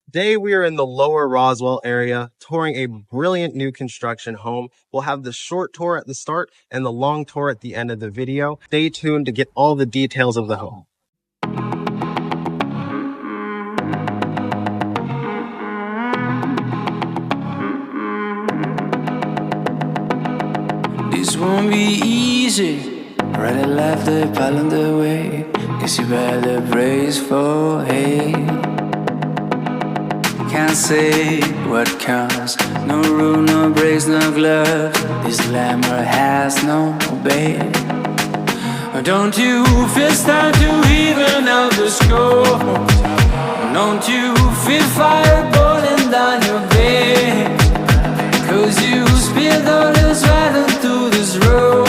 Today we are in the Lower Roswell area touring a brilliant new construction home. We'll have the short tour at the start and the long tour at the end of the video. Stay tuned to get all the details of the home. This won't be easy. Right or left, they're piling their way. Guess you better brace for hate. Can't say what comes. No rule, no breaks, no gloves. This glamour has no bait. Don't you feel start to even out the score? Don't you feel fire burning down your veins? Cause you spilled all this right into this road.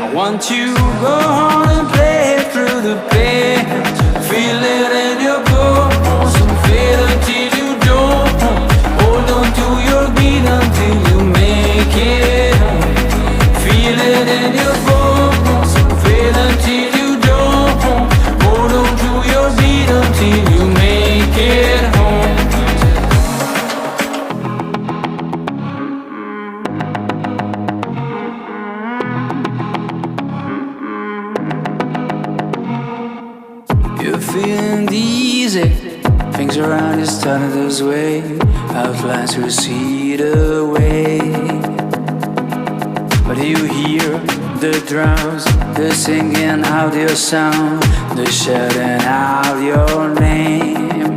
I want you to go home and play through the pain. Feel it in your bones and feel until you don't. Hold on to your beat until you make it home. Feel it in your bones and feel until you don't. Hold on to your beat until you make it home. You're feeling easy. Things around you started this way. Outlines recede away. But you hear the drums. They're singing out your sound. They're shouting out your name.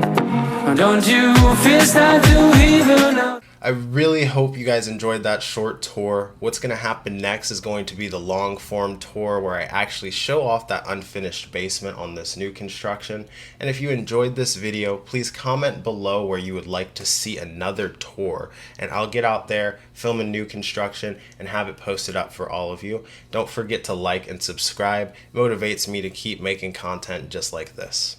Don't you feel start to even out? I really hope you guys enjoyed that short tour. What's going to happen next is going to be the long form tour where I actually show off that unfinished basement on this new construction. And if you enjoyed this video, please comment below where you would like to see another tour. And I'll get out there, film a new construction, and have it posted up for all of you. Don't forget to like and subscribe. It motivates me to keep making content just like this.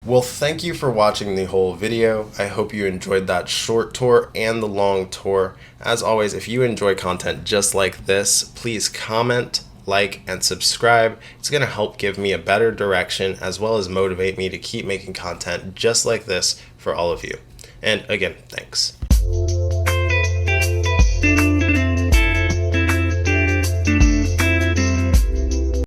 Well, thank you for watching the whole video. I hope you enjoyed that short tour and the long tour. As always, if you enjoy content just like this, please comment, like, and subscribe. It's going to help give me a better direction as well as motivate me to keep making content just like this for all of you. And again, thanks.